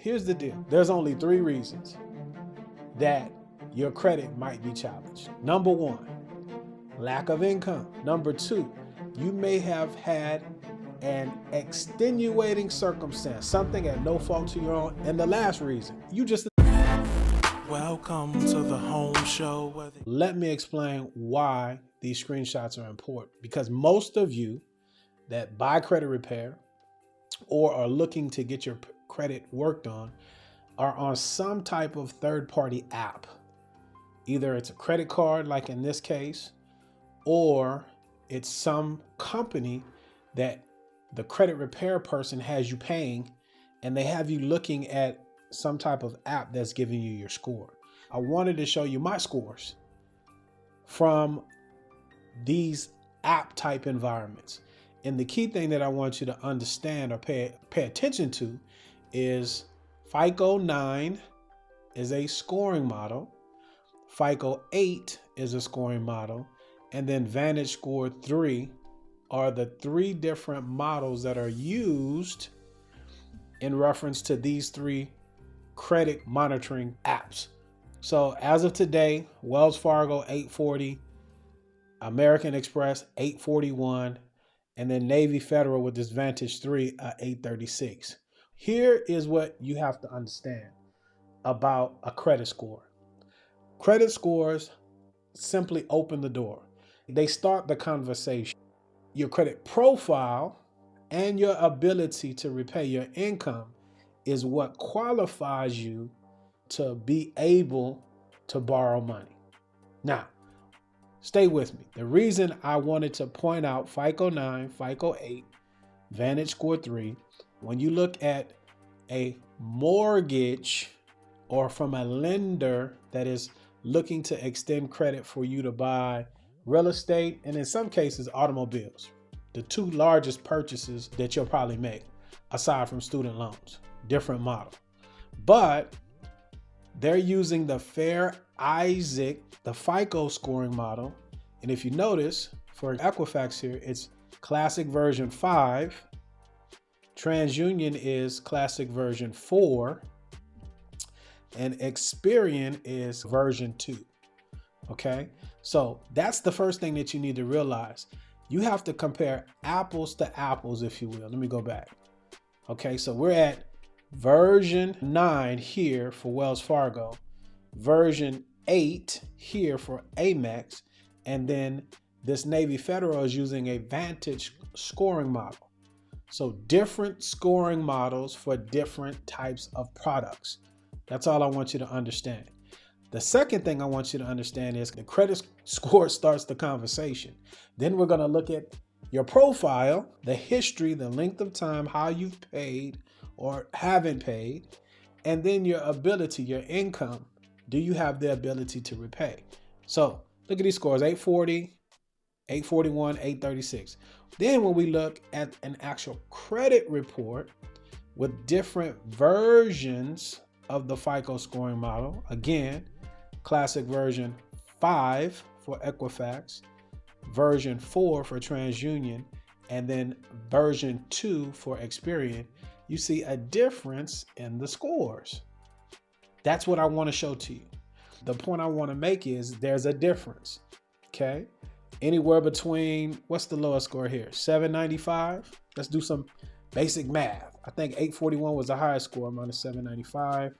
Here's the deal. There's only 3 reasons that your credit might be challenged. Number 1, lack of income. Number 2, you may have had an extenuating circumstance, something at no fault to your own. And the last reason, you just... Welcome to the home show. Let me explain why these screenshots are important. Because most of you that buy credit repair or are looking to get your credit worked on are on some type of third-party app. Either it's a credit card, like in this case, or it's some company that the credit repair person has you paying, and they have you looking at some type of app that's giving you your score. I wanted to show you my scores from these app type environments. And the key thing that I want you to understand or pay attention to is FICO 9 is a scoring model, FICO 8 is a scoring model, and then Vantage Score 3 are the 3 different models that are used in reference to these 3 credit monitoring apps. So as of today, Wells Fargo 840, American Express 841, and then Navy Federal with this Vantage 3 836. Here is what you have to understand about a credit score. Credit scores simply open the door. They start the conversation. Your credit profile and your ability to repay your income is what qualifies you to be able to borrow money. Now, stay with me. The reason I wanted to point out FICO 9, FICO 8, Vantage Score 3, when you look at a mortgage or from a lender that is looking to extend credit for you to buy real estate, and in some cases, automobiles, the 2 largest purchases that you'll probably make, aside from student loans, different model. But they're using the Fair Isaac, the FICO scoring model. And if you notice, for Equifax here, it's Classic version 5. TransUnion is Classic version 4. And Experian is version 2. Okay? So that's the first thing that you need to realize. You have to compare apples to apples, if you will. Let me go back. Okay, so we're at version 9 here for Wells Fargo, version 8 here for Amex, and then this Navy Federal is using a Vantage scoring model. So different scoring models for different types of products. That's all I want you to understand. The second thing I want you to understand is the credit score starts the conversation. Then we're going to look at your profile, the history, the length of time, how you've paid or haven't paid, and then your ability, your income. Do you have the ability to repay? So look at these scores, 840, 841, 836. Then when we look at an actual credit report with different versions of the FICO scoring model, again, Classic version 5 for Equifax, version 4 for TransUnion, and then version 2 for Experian, you see a difference in the scores. That's what I want to show to you. The point I want to make is there's a difference, okay? Anywhere between, what's the lowest score here? 795? Let's do some basic math. I think 841 was the highest score, minus 795.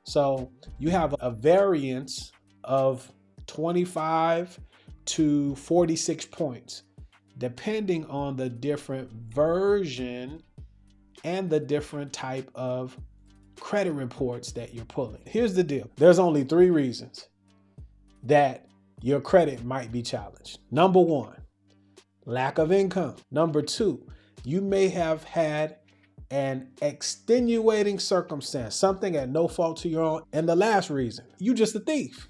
So you have a variance of 25 to 46 points, depending on the different version and the different type of credit reports that you're pulling. Here's the deal. There's only 3 reasons that your credit might be challenged. Number 1, lack of income. Number 2, you may have had an extenuating circumstance, something at no fault to your own. And the last reason, you just a thief.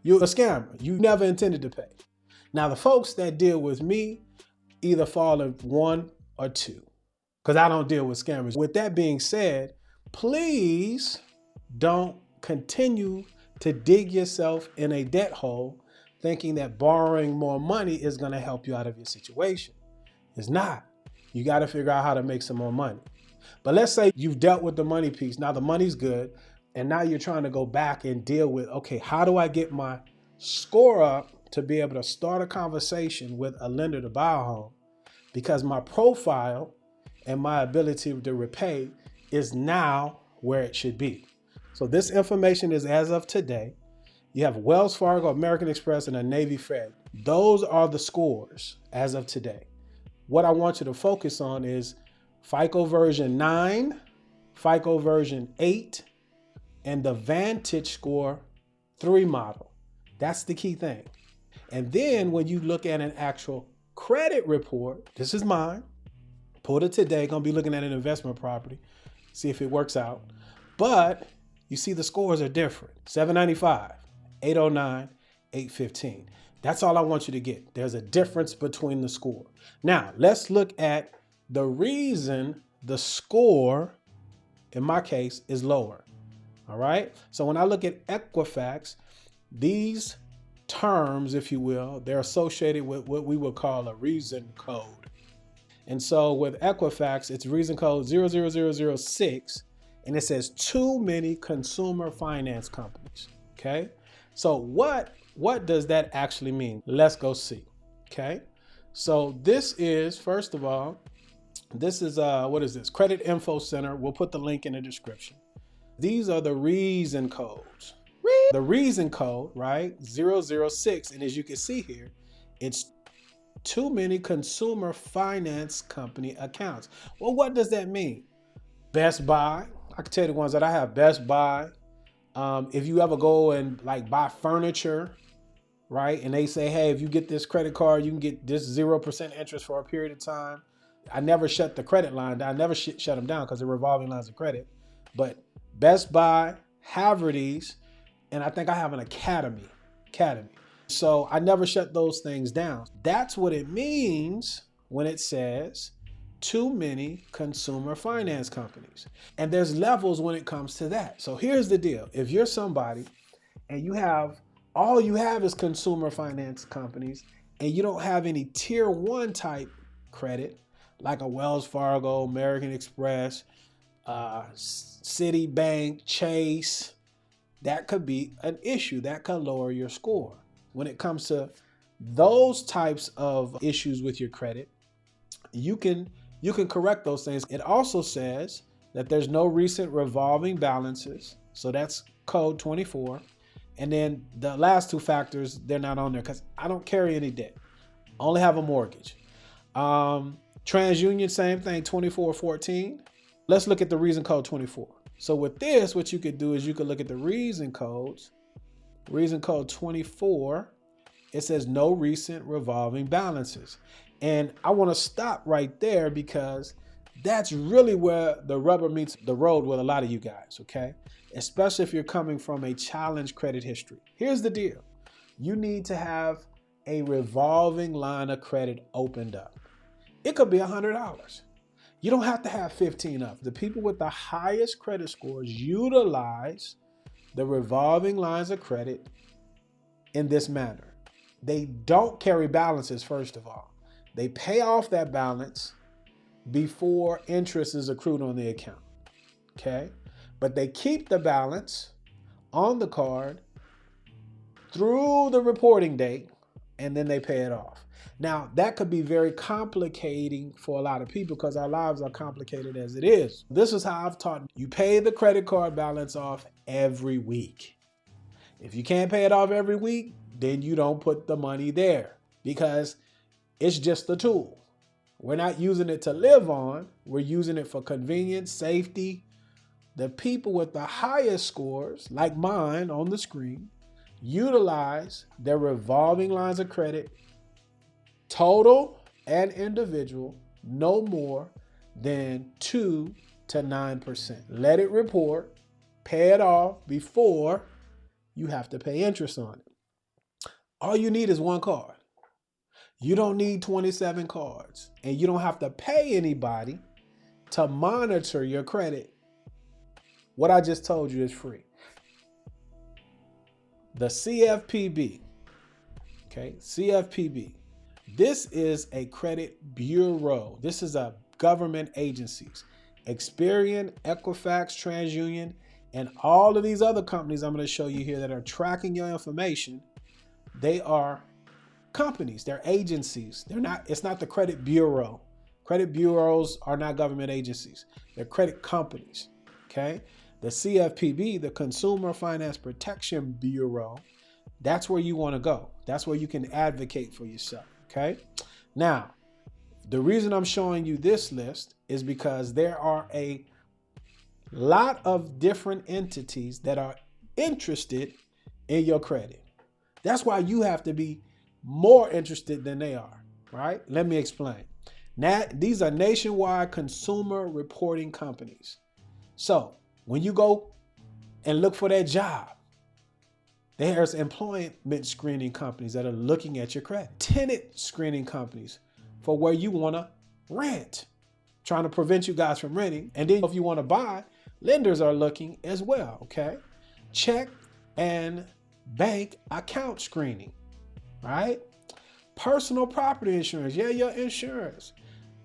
You're a scammer. You never intended to pay. Now, the folks that deal with me either fall in 1 or 2, because I don't deal with scammers. With that being said, please don't continue to dig yourself in a debt hole thinking that borrowing more money is going to help you out of your situation. It's not. You got to figure out how to make some more money. But let's say you've dealt with the money piece. Now the money's good. And now you're trying to go back and deal with, okay, how do I get my score up to be able to start a conversation with a lender to buy a home? Because my profile and my ability to repay is now where it should be. So this information is as of today. You have Wells Fargo, American Express, and a Navy Fed. Those are the scores as of today. What I want you to focus on is FICO version 9, FICO version 8, and the Vantage Score 3 model. That's the key thing. And then when you look at an actual credit report, this is mine, pulled it today, gonna be looking at an investment property, see if it works out. But you see the scores are different. 795, 809, 815. That's all I want you to get. There's a difference between the score. Now, let's look at the reason the score, in my case, is lower. All right. So when I look at Equifax, these terms, if you will, they're associated with what we would call a reason code. And so with Equifax, it's reason code 00006, and it says too many consumer finance companies. Okay. So what does that actually mean? Let's go see. Okay. So this is, first of all, this is, what is this? Credit Info Center. We'll put the link in the description. These are the reason codes. The reason code, right? 006. And as you can see here, it's too many consumer finance company accounts. Well, what does that mean? Best Buy. I can tell you the ones that I have. Best Buy. If you ever go and like buy furniture, right? And they say, hey, if you get this credit card, you can get this 0% interest for a period of time. I never shut the credit line down. I never shut them down because they're revolving lines of credit. But Best Buy, Haverty's, and I think I have an Academy. So I never shut those things down. That's what it means when it says too many consumer finance companies. And there's levels when it comes to that. So here's the deal. If you're somebody and all you have is consumer finance companies and you don't have any tier 1 type credit, like a Wells Fargo, American Express, Citibank, Chase, that could be an issue. That could lower your score. When it comes to those types of issues with your credit, you can correct those things. It also says that there's no recent revolving balances. So that's code 24. And then the last 2 factors, they're not on there because I don't carry any debt. I only have a mortgage. TransUnion, same thing, 2414. Let's look at the reason code 24. So with this, what you could do is you could look at the reason codes. Reason code 24, it says no recent revolving balances. And I want to stop right there because that's really where the rubber meets the road with a lot of you guys, okay? Especially if you're coming from a challenged credit history. Here's the deal. You need to have a revolving line of credit opened up. It could be $100. You don't have to have 15 up. The people with the highest credit scores utilize the revolving lines of credit in this manner. They don't carry balances, first of all. They pay off that balance before interest is accrued on the account, okay? But they keep the balance on the card through the reporting date, and then they pay it off. Now, that could be very complicating for a lot of people because our lives are complicated as it is. This is how I've taught you pay the credit card balance off every week. If you can't pay it off every week, then you don't put the money there because it's just a tool. We're not using it to live on. We're using it for convenience, safety. The people with the highest scores, like mine on the screen, utilize their revolving lines of credit, total and individual, no more than 2 to 9%. Let it report, pay it off before you have to pay interest on it. All you need is one card. You don't need 27 cards, and you don't have to pay anybody to monitor your credit. What I just told you is free. The CFPB, okay, CFPB. This is a credit bureau. This is a government agency. Experian, Equifax, TransUnion, and all of these other companies I'm going to show you here that are tracking your information, they are companies, they're agencies. It's not the credit bureau. Credit bureaus are not government agencies. They're credit companies. Okay? The CFPB, the Consumer Finance Protection Bureau, that's where you want to go. That's where you can advocate for yourself. Okay? Now, the reason I'm showing you this list is because there are a lot of different entities that are interested in your credit. That's why you have to be more interested than they are, right? Let me explain. Now, these are nationwide consumer reporting companies. So when you go and look for that job, there's employment screening companies that are looking at your credit. Tenant screening companies for where you want to rent, trying to prevent you guys from renting. And then if you want to buy, lenders are looking as well, okay? Check and bank account screening, right? Personal property insurance, yeah, your insurance,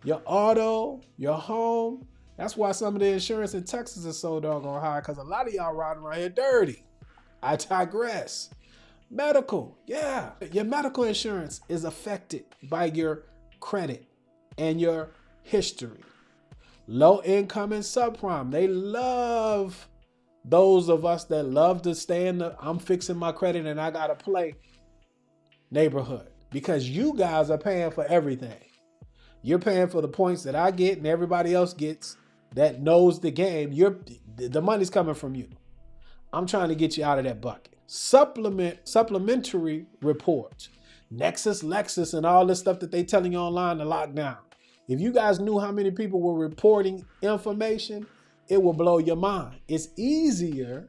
your auto, your home. That's why some of the insurance in Texas is so doggone high, because a lot of y'all riding around here dirty. I digress. Medical, yeah. Your medical insurance is affected by your credit and your history. Low income and subprime, they love those of us that love to stay in the I'm fixing my credit and I gotta play neighborhood, because you guys are paying for everything. You're paying for the points that I get and everybody else gets that knows the game. The money's coming from you. I'm trying to get you out of that bucket. Supplementary reports, Nexus, Lexus, and all this stuff that they telling you online to lock down. If you guys knew how many people were reporting information, it will blow your mind. It's easier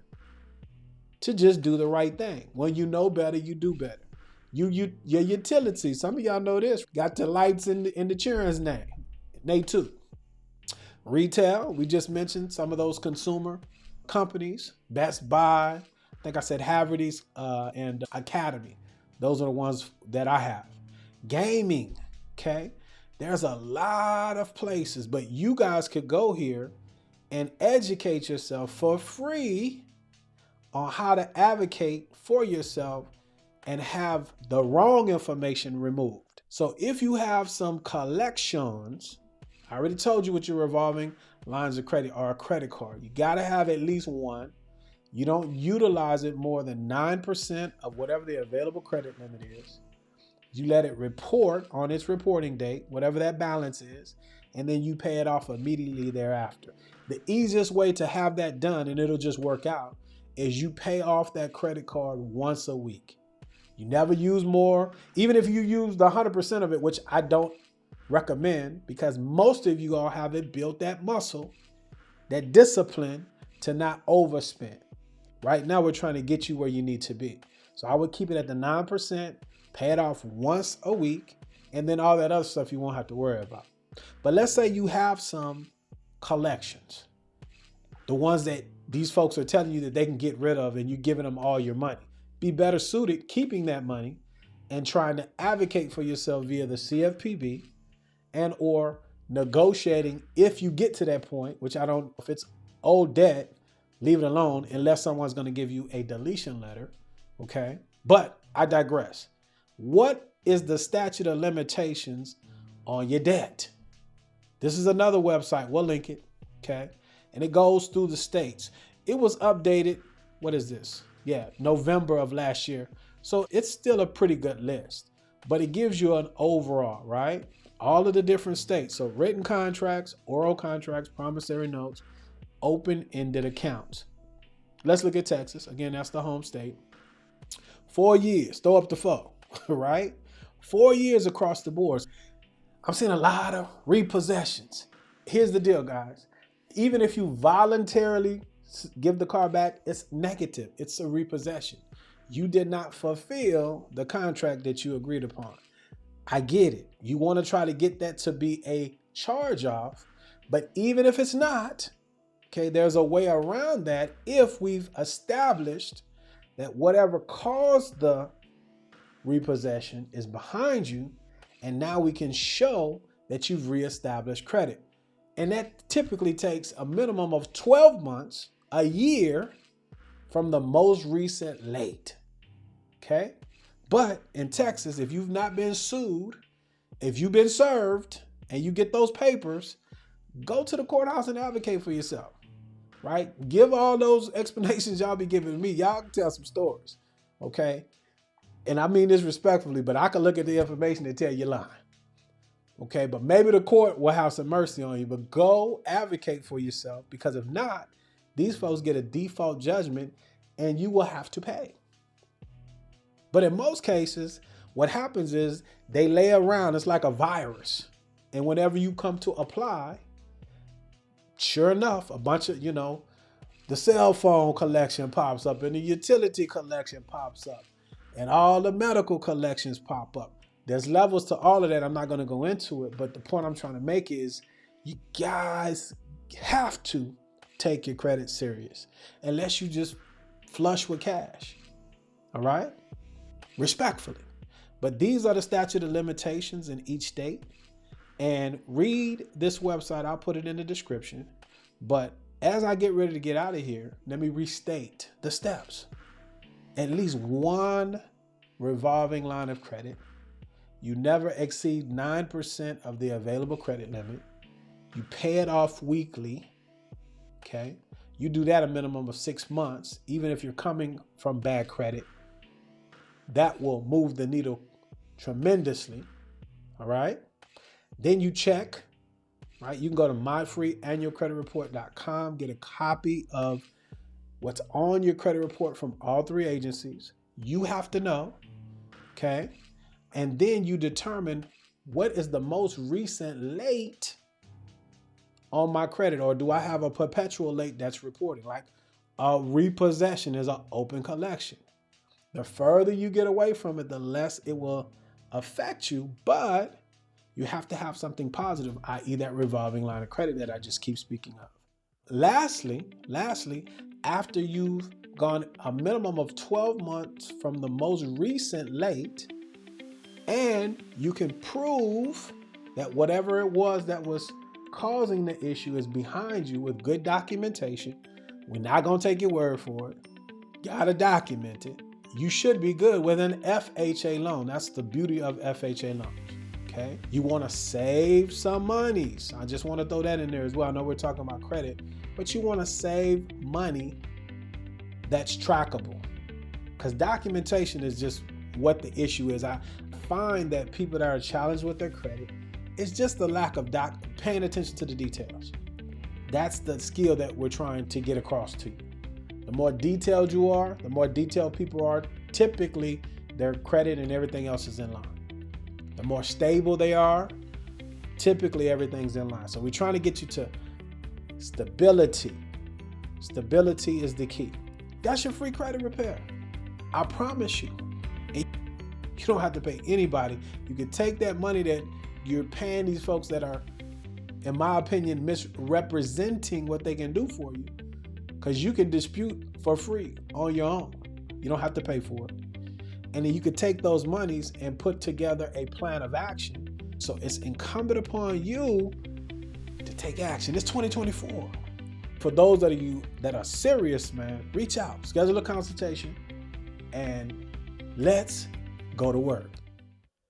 to just do the right thing. When you know better, you do better. Your utilities, some of y'all know this, got the lights in the children's name. They too. Retail, we just mentioned some of those consumer companies, Best Buy, I think I said Haverty's and Academy. Those are the ones that I have. Gaming, okay? There's a lot of places, but you guys could go here and educate yourself for free on how to advocate for yourself and have the wrong information removed. So if you have some collections, I already told you what your revolving lines of credit are, a credit card. You gotta have at least one. You don't utilize it more than 9% of whatever the available credit limit is. You let it report on its reporting date, whatever that balance is, and then you pay it off immediately thereafter. The easiest way to have that done, and it'll just work out, is you pay off that credit card once a week. You never use more. Even if you use the 100% of it, which I don't recommend, because most of you all haven't built that muscle, that discipline to not overspend. Right now, we're trying to get you where you need to be. So I would keep it at the 9%, pay it off once a week, and then all that other stuff you won't have to worry about. But let's say you have some collections, the ones that these folks are telling you that they can get rid of, and you're giving them all your money. Be better suited keeping that money and trying to advocate for yourself via the CFPB and or negotiating if you get to that point, which I don't, if it's old debt, leave it alone unless someone's going to give you a deletion letter, okay? But I digress. What is the statute of limitations on your debt? This is another website. We'll link it, okay? And it goes through the states. It was updated, what is this? Yeah, November of last year. So it's still a pretty good list, but it gives you an overall, right? All of the different states. So written contracts, oral contracts, promissory notes, open-ended accounts. Let's look at Texas. Again, that's the home state. 4 years, throw up the 4, right? 4 years across the board. I'm seeing a lot of repossessions. Here's the deal, guys. Even if you voluntarily give the car back, it's negative. It's a repossession. You did not fulfill the contract that you agreed upon. I get it. You want to try to get that to be a charge off, but even if it's not, okay, there's a way around that if we've established that whatever caused the repossession is behind you, and now we can show that you've reestablished credit. And that typically takes a minimum of 12 months, a year, from the most recent late. Okay? But in Texas, if you've not been sued, if you've been served and you get those papers, go to the courthouse and advocate for yourself. Right? Give all those explanations y'all be giving me. Y'all can tell some stories. Okay? And I mean this respectfully, but I can look at the information and tell you're lying. Okay, but maybe the court will have some mercy on you, but go advocate for yourself, because if not, these folks get a default judgment and you will have to pay. But in most cases, what happens is they lay around, it's like a virus. And whenever you come to apply, sure enough, a bunch of, the cell phone collection pops up and the utility collection pops up and all the medical collections pop up. There's levels to all of that. I'm not going to go into it, but the point I'm trying to make is you guys have to take your credit serious unless you just flush with cash. All right? Respectfully. But these are the statute of limitations in each state. And read this website. I'll put it in the description. But as I get ready to get out of here, let me restate the steps. At least one revolving line of credit. You never exceed 9% of the available credit limit. You pay it off weekly. Okay. You do that a minimum of 6 months, even if you're coming from bad credit. That will move the needle tremendously. All right. Then you check, right? You can go to myfreeannualcreditreport.com, get a copy of what's on your credit report from all three agencies. You have to know. Okay. And then you determine what is the most recent late on my credit, or do I have a perpetual late that's reporting? Like a repossession is an open collection. The further you get away from it, the less it will affect you, but you have to have something positive, i.e. that revolving line of credit that I just keep speaking of. Lastly, after you've gone a minimum of 12 months from the most recent late, and you can prove that whatever it was that was causing the issue is behind you with good documentation. We're not going to take your word for it. Got to document it. You should be good with an FHA loan. That's the beauty of FHA loans. Okay. You want to save some monies. I just want to throw that in there as well. I know we're talking about credit, but you want to save money that's trackable, because documentation is just what the issue is. I find that people that are challenged with their credit, it's just the lack of paying attention to the details. That's the skill that we're trying to get across to you. The more detailed you are, the more detailed people are, typically their credit and everything else is in line. The more stable they are, typically everything's in line. So we're trying to get you to stability. Stability is the key. That's your free credit repair. I promise you. And you don't have to pay anybody. You can take that money that you're paying these folks that are, in my opinion, misrepresenting what they can do for you, because you can dispute for free on your own. You don't have to pay for it. And then you could take those monies and put together a plan of action. So it's incumbent upon you to take action. It's 2024. For those of you that are serious, man, reach out, schedule a consultation, and let's go to work.